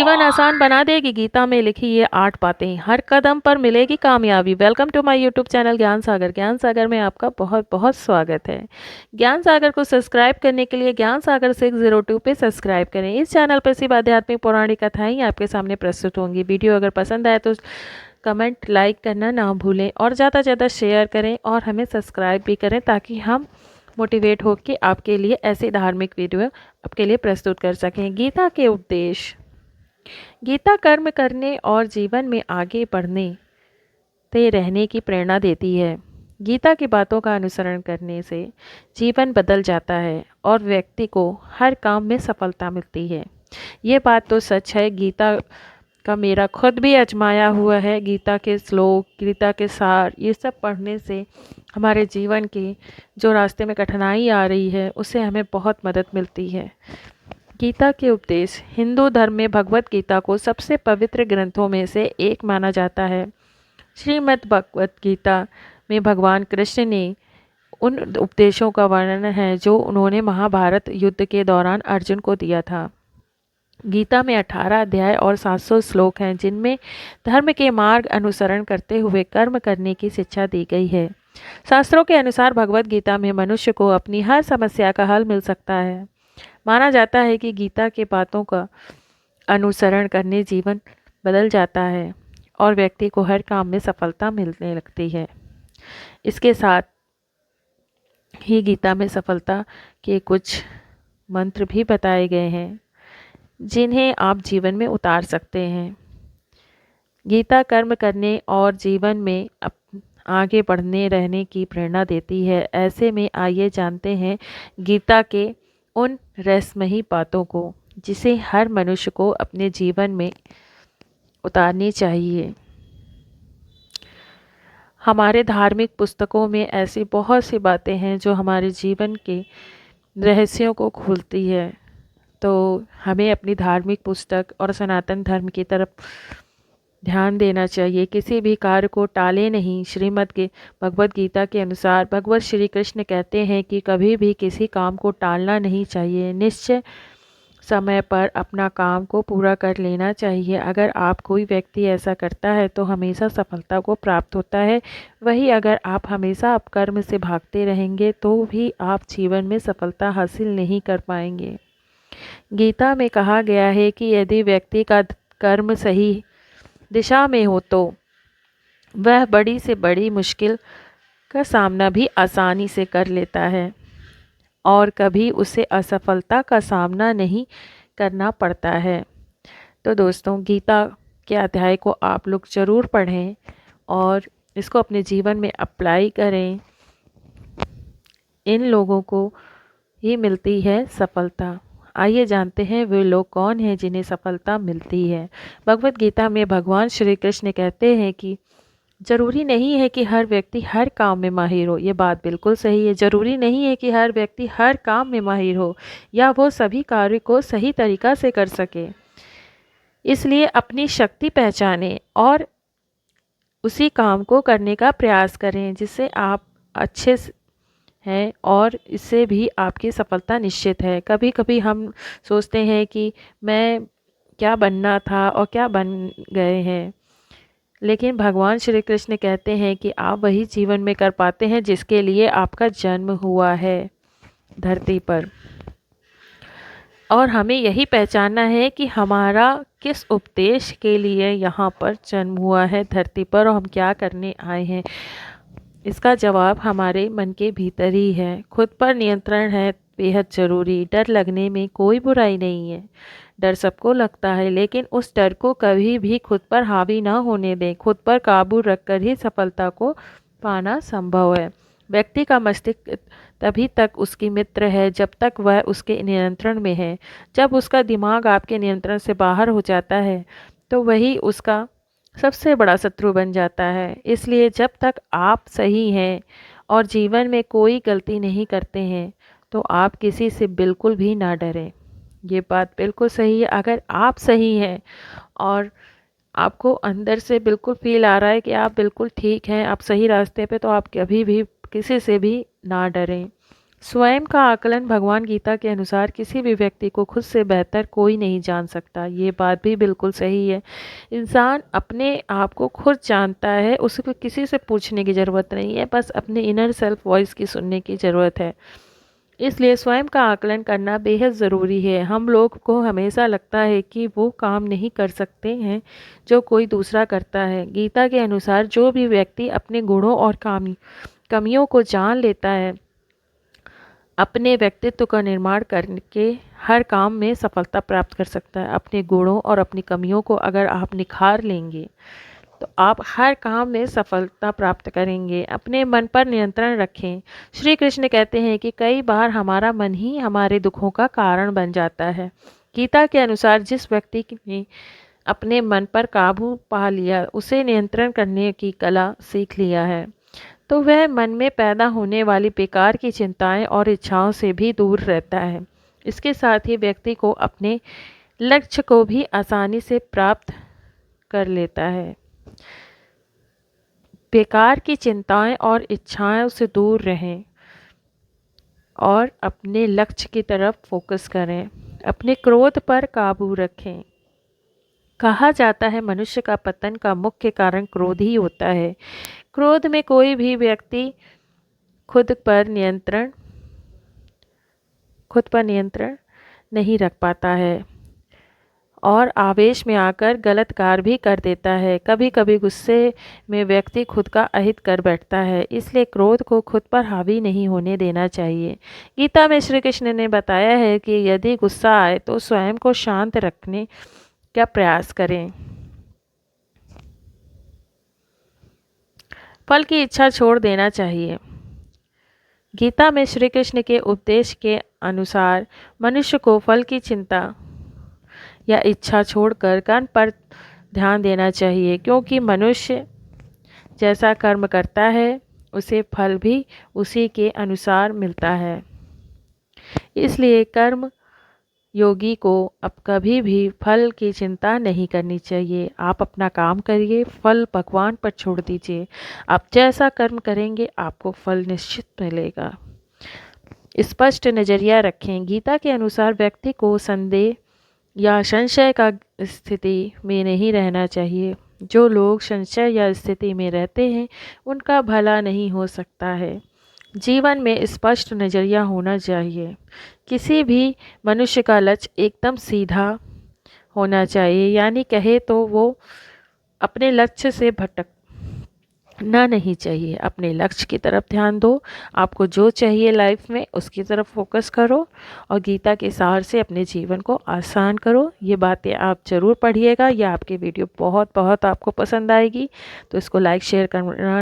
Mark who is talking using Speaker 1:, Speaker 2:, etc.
Speaker 1: जीवन आसान बना देगी गीता में लिखी ये 8 बातें, हर कदम पर मिलेगी कामयाबी। Welcome to my YouTube channel Gyan Sagar. ज्ञान सागर में आपका बहुत बहुत स्वागत है। ज्ञान सागर को सब्सक्राइब करने के लिए ज्ञान सागर 602 पे सब्सक्राइब करें। इस चैनल पर सिर्फ आध्यात्मिक पौराणिक कथाएं आपके सामने प्रस्तुत होंगी। वीडियो अगर पसंद आए तो कमेंट लाइक करना ना भूलें और ज़्यादा से ज़्यादा शेयर करें और हमें सब्सक्राइब भी करें ताकि हम मोटिवेट होकर आपके लिए ऐसे धार्मिक वीडियो आपके लिए प्रस्तुत कर सकें। गीता के उपदेश। गीता कर्म करने और जीवन में आगे बढ़ने ते रहने की प्रेरणा देती है। गीता की बातों का अनुसरण करने से जीवन बदल जाता है और व्यक्ति को हर काम में सफलता मिलती है। ये बात तो सच है। गीता का मेरा खुद भी आजमाया हुआ है। गीता के श्लोक, गीता के सार, ये सब पढ़ने से हमारे जीवन के जो रास्ते में कठिनाई आ रही है उससे हमें बहुत मदद मिलती है। गीता के उपदेश। हिंदू धर्म में भगवत गीता को सबसे पवित्र ग्रंथों में से एक माना जाता है। श्रीमद् भगवत गीता में भगवान कृष्ण ने उन उपदेशों का वर्णन है जो उन्होंने महाभारत युद्ध के दौरान अर्जुन को दिया था। गीता में 18 अध्याय और 700 श्लोक हैं जिनमें धर्म के मार्ग अनुसरण करते हुए कर्म करने की शिक्षा दी गई है। शास्त्रों के अनुसार भगवत गीता में मनुष्य को अपनी हर समस्या का हल मिल सकता है। माना जाता है कि गीता के बातों का अनुसरण करने जीवन बदल जाता है और व्यक्ति को हर काम में सफलता मिलने लगती है। इसके साथ ही गीता में सफलता के कुछ मंत्र भी बताए गए हैं जिन्हें आप जीवन में उतार सकते हैं। गीता कर्म करने और जीवन में आगे बढ़ने रहने की प्रेरणा देती है। ऐसे में आइए जानते हैं गीता के उन रहस्यमयी बातों को जिसे हर मनुष्य को अपने जीवन में उतारनी चाहिए। हमारे धार्मिक पुस्तकों में ऐसी बहुत सी बातें हैं जो हमारे जीवन के रहस्यों को खोलती है। तो हमें अपनी धार्मिक पुस्तक और सनातन धर्म की तरफ ध्यान देना चाहिए। किसी भी कार्य को टाले नहीं। श्रीमद् के भगवत गीता के अनुसार भगवत श्री कृष्ण कहते हैं कि कभी भी किसी काम को टालना नहीं चाहिए। निश्चय समय पर अपना काम को पूरा कर लेना चाहिए। अगर आप कोई व्यक्ति ऐसा करता है तो हमेशा सफलता को प्राप्त होता है। वही अगर आप हमेशा अपकर्म से भागते रहेंगे तो भी आप जीवन में सफलता हासिल नहीं कर पाएंगे। गीता में कहा गया है कि यदि व्यक्ति का कर्म सही दिशा में हो तो वह बड़ी से बड़ी मुश्किल का सामना भी आसानी से कर लेता है और कभी उसे असफलता का सामना नहीं करना पड़ता है। तो दोस्तों, गीता के अध्याय को आप लोग ज़रूर पढ़ें और इसको अपने जीवन में अप्लाई करें। इन लोगों को ही मिलती है सफलता। आइए जानते हैं वे लोग कौन हैं जिन्हें सफलता मिलती है। भगवत गीता में भगवान श्री कृष्ण कहते हैं कि ज़रूरी नहीं है कि हर व्यक्ति हर काम में माहिर हो। ये बात बिल्कुल सही है। ज़रूरी नहीं है कि हर व्यक्ति हर काम में माहिर हो या वो सभी कार्य को सही तरीक़ा से कर सके। इसलिए अपनी शक्ति पहचानें और उसी काम को करने का प्रयास करें जिससे आप अच्छे हैं और इससे भी आपकी सफलता निश्चित है। कभी कभी हम सोचते हैं कि मैं क्या बनना था और क्या बन गए हैं, लेकिन भगवान श्री कृष्ण कहते हैं कि आप वही जीवन में कर पाते हैं जिसके लिए आपका जन्म हुआ है धरती पर। और हमें यही पहचानना है कि हमारा किस उपदेश के लिए यहाँ पर जन्म हुआ है धरती पर और हम क्या करने आए हैं। इसका जवाब हमारे मन के भीतर ही है। खुद पर नियंत्रण है बेहद ज़रूरी। डर लगने में कोई बुराई नहीं है। डर सबको लगता है, लेकिन उस डर को कभी भी खुद पर हावी ना होने दें। खुद पर काबू रखकर ही सफलता को पाना संभव है। व्यक्ति का मस्तिष्क तभी तक उसकी मित्र है जब तक वह उसके नियंत्रण में है। जब उसका दिमाग आपके नियंत्रण से बाहर हो जाता है तो वही उसका सबसे बड़ा शत्रु बन जाता है। इसलिए जब तक आप सही हैं और जीवन में कोई गलती नहीं करते हैं तो आप किसी से बिल्कुल भी ना डरें। ये बात बिल्कुल सही है। अगर आप सही हैं और आपको अंदर से बिल्कुल फील आ रहा है कि आप बिल्कुल ठीक हैं, आप सही रास्ते पे, तो आप कभी भी किसी से भी ना डरें। स्वयं का आकलन भगवान गीता के अनुसार किसी भी व्यक्ति को खुद से बेहतर कोई नहीं जान सकता। ये बात भी बिल्कुल सही है। इंसान अपने आप को खुद जानता है, उसको किसी से पूछने की ज़रूरत नहीं है, बस अपने इनर सेल्फ वॉइस की सुनने की ज़रूरत है। इसलिए स्वयं का आकलन करना बेहद ज़रूरी है। हम लोग को हमेशा लगता है कि वो काम नहीं कर सकते हैं जो कोई दूसरा करता है। गीता के अनुसार जो भी व्यक्ति अपने गुणों और कमियों को जान लेता है, अपने व्यक्तित्व का निर्माण करके हर काम में सफलता प्राप्त कर सकता है। अपने गुणों और अपनी कमियों को अगर आप निखार लेंगे तो आप हर काम में सफलता प्राप्त करेंगे। अपने मन पर नियंत्रण रखें। श्री कृष्ण कहते हैं कि कई बार हमारा मन ही हमारे दुखों का कारण बन जाता है। गीता के अनुसार जिस व्यक्ति ने अपने मन पर काबू पा लिया, उसे नियंत्रण करने की कला सीख लिया है, तो वह मन में पैदा होने वाली बेकार की चिंताएं और इच्छाओं से भी दूर रहता है। इसके साथ ही व्यक्ति को अपने लक्ष्य को भी आसानी से प्राप्त कर लेता है। बेकार की चिंताएं और इच्छाओं से दूर रहें और अपने लक्ष्य की तरफ फोकस करें। अपने क्रोध पर काबू रखें। कहा जाता है मनुष्य का पतन का मुख्य कारण क्रोध ही होता है। क्रोध में कोई भी व्यक्ति खुद पर नियंत्रण नहीं रख पाता है और आवेश में आकर गलत कार्य भी कर देता है। कभी कभी गुस्से में व्यक्ति खुद का अहित कर बैठता है। इसलिए क्रोध को खुद पर हावी नहीं होने देना चाहिए। गीता में श्री कृष्ण ने बताया है कि यदि गुस्सा आए तो स्वयं को शांत रखने का प्रयास करें। फल की इच्छा छोड़ देना चाहिए। गीता में श्री कृष्ण के उपदेश के अनुसार मनुष्य को फल की चिंता या इच्छा छोड़कर कर्म पर ध्यान देना चाहिए, क्योंकि मनुष्य जैसा कर्म करता है उसे फल भी उसी के अनुसार मिलता है। इसलिए कर्म योगी को अब कभी भी फल की चिंता नहीं करनी चाहिए। आप अपना काम करिए, फल भगवान पर छोड़ दीजिए। आप जैसा कर्म करेंगे आपको फल निश्चित मिलेगा। स्पष्ट नज़रिया रखें। गीता के अनुसार व्यक्ति को संदेह या संशय का स्थिति में नहीं रहना चाहिए। जो लोग संशय या स्थिति में रहते हैं उनका भला नहीं हो सकता है। जीवन में स्पष्ट नज़रिया होना चाहिए। किसी भी मनुष्य का लक्ष्य एकदम सीधा होना चाहिए, यानी कहे तो वो अपने लक्ष्य से भटकना नहीं चाहिए। अपने लक्ष्य की तरफ ध्यान दो। आपको जो चाहिए लाइफ में उसकी तरफ फोकस करो और गीता के सार से अपने जीवन को आसान करो। ये बातें आप ज़रूर पढ़िएगा। यह आपकी वीडियो बहुत आपको पसंद आएगी, तो इसको लाइक शेयर करना